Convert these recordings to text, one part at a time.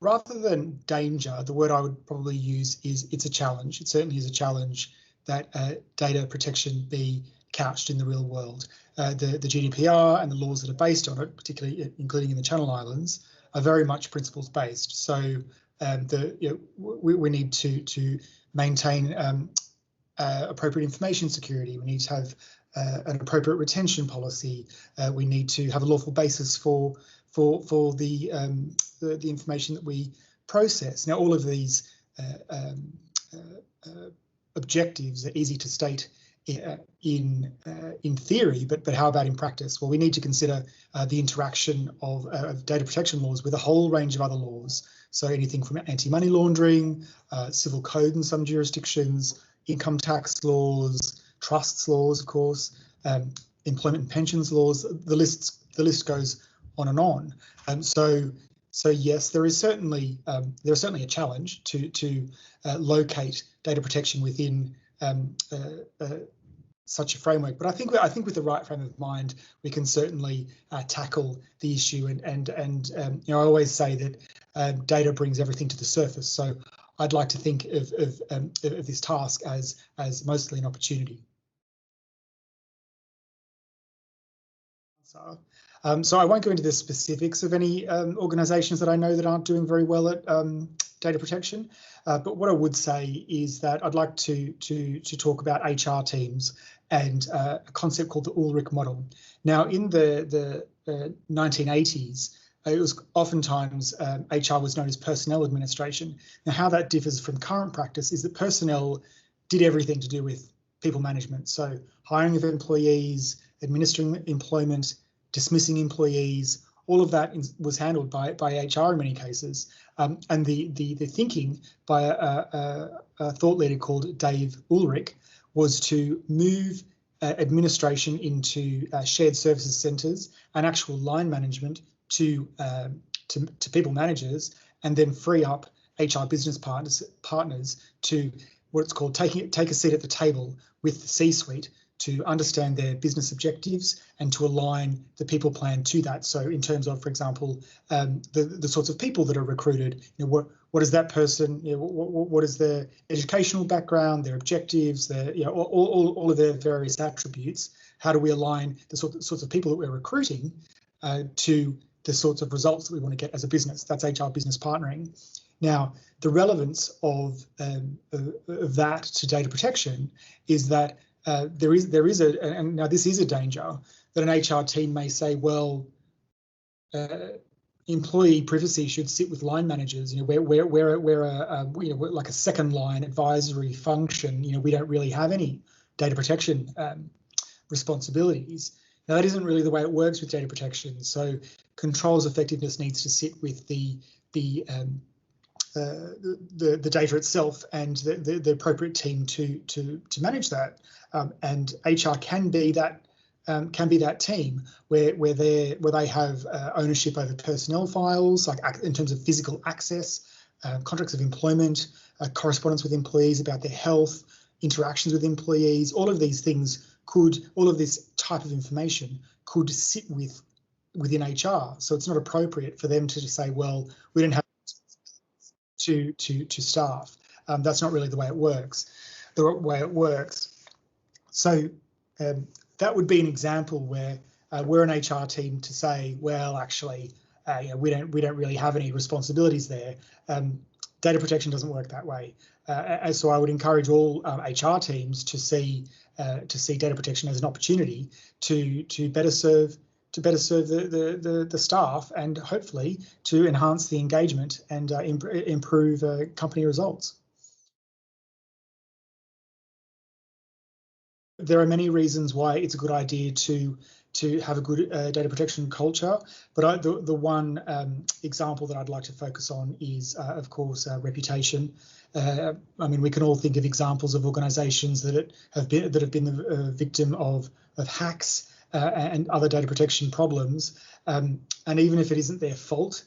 Rather than danger, the word I would probably use is it's a challenge. It certainly is a challenge that data protection be couched in the real world. The GDPR and the laws that are based on it, particularly including in the Channel Islands, are very much principles based. So we need to maintain appropriate information security. We need to have an appropriate retention policy. We need to have a lawful basis for the information that we process. Now, all of these objectives are easy to state in theory, but how about in practice? Well, we need to consider the interaction of data protection laws with a whole range of other laws. So anything from anti-money laundering, civil code in some jurisdictions, income tax laws, trusts laws, of course, employment and pensions laws. The list goes on and on. So yes, there is certainly a challenge to locate data protection within such a framework. But I think with the right frame of mind, we can certainly tackle the issue. And I always say that data brings everything to the surface. So I'd like to think of this task as mostly an opportunity. So I won't go into the specifics of any organisations that I know that aren't doing very well at data protection, but what I would say is that I'd like to talk about HR teams and a concept called the Ulrich model. Now, in the 1980s, it was oftentimes HR was known as personnel administration. Now, how that differs from current practice is that personnel did everything to do with people management. So hiring of employees, administering employment, dismissing employees, all of that was handled by HR in many cases. And the thinking by a thought leader called Dave Ulrich was to move administration into shared services centres and actual line management to people managers, and then free up HR business partners to what it's called take a seat at the table with the C-suite to understand their business objectives and to align the people plan to that. So in terms of, for example, the sorts of people that are recruited, what is that person, what is their educational background, their objectives, their all of their various attributes. How do we align the sorts of people that we're recruiting to the sorts of results that we want to get as a business? That's HR business partnering. Now, the relevance of that to data protection is that there is and now this is a danger, that an HR team may say, well, employee privacy should sit with line managers. We're like a second line advisory function. We don't really have any data protection responsibilities. Now, that isn't really the way it works with data protection. So controls effectiveness needs to sit with the data itself and the appropriate team to manage that, and HR can be that team where they have ownership over personnel files, like in terms of physical access, contracts of employment, correspondence with employees about their health, interactions with employees. All of these things all of this type of information could sit within HR. So it's not appropriate for them to say, well, we don't have to staff. That's not really the way it works. So that would be an example where we're an HR team to say, well, actually, we don't really have any responsibilities there. Data protection doesn't work that way. So I would encourage all HR teams to see data protection as an opportunity to better serve the staff, and hopefully to enhance the engagement and improve company results. There are many reasons why it's a good idea to have a good data protection culture, but the one example that I'd like to focus on is, of course, reputation. I mean, we can all think of examples of organisations that have been the victim of hacks and other data protection problems, and even if it isn't their fault,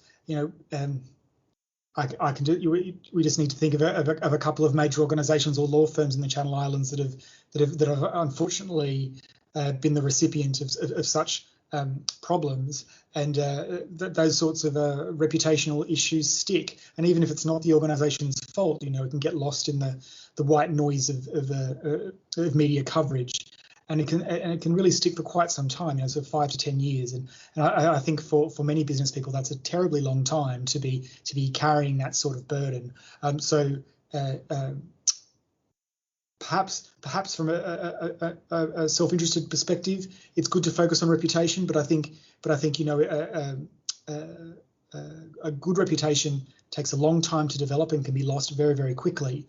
I can do. We just need to think of a couple of major organisations or law firms in the Channel Islands that have unfortunately been the recipient of such problems, and those sorts of reputational issues stick. And even if it's not the organisation's fault, it can get lost in the white noise of media coverage, and it can really stick for quite some time, so 5 to 10 years. And I think for many business people, that's a terribly long time to be carrying that sort of burden. Perhaps from a self-interested perspective, it's good to focus on reputation. But I think a good reputation takes a long time to develop and can be lost very, very quickly.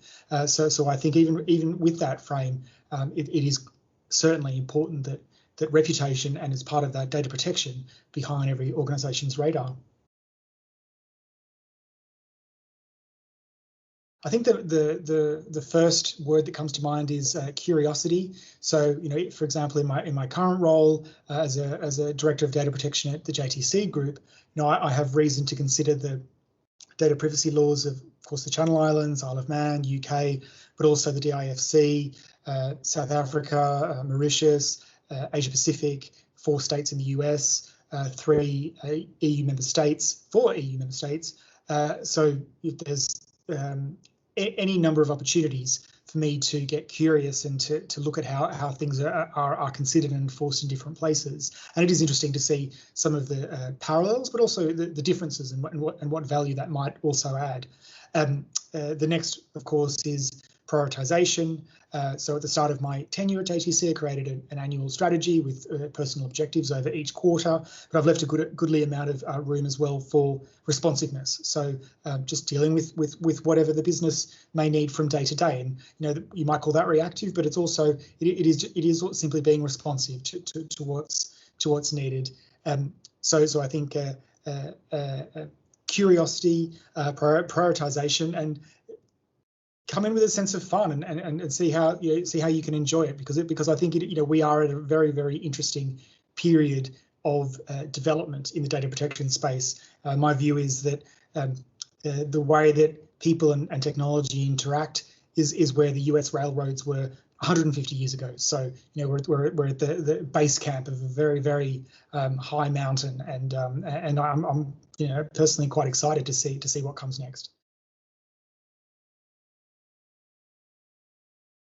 So I think even with that frame, it is certainly important that reputation, and as part of that, data protection behind every organisation's radar. I think the first word that comes to mind is curiosity. So, for example, in my current role as a director of data protection at the JTC Group, I have reason to consider the data privacy laws of course, the Channel Islands, Isle of Man, UK, but also the DIFC, South Africa, Mauritius, Asia Pacific, 4 states in the US, 3 EU member states, 4 EU member states. So if there's any number of opportunities for me to get curious and to look at how things are considered and enforced in different places. And it is interesting to see some of the parallels, but also the differences and what value that might also add. The next, of course, is prioritization. So at the start of my tenure at JTC, I created an annual strategy with personal objectives over each quarter, but I've left a goodly amount of room as well for responsiveness. So just dealing with whatever the business may need from day to day. And you might call that reactive, but it's also it is simply being responsive to what's needed. So I think curiosity, prioritization, and come in with a sense of fun and see how you can enjoy it, because I think we are at a very, very interesting period of development in the data protection space. My view is that the way that people and technology interact is where the US railroads were 150 years ago. So we're at the base camp of a very, very high mountain, and I'm personally quite excited to see what comes next.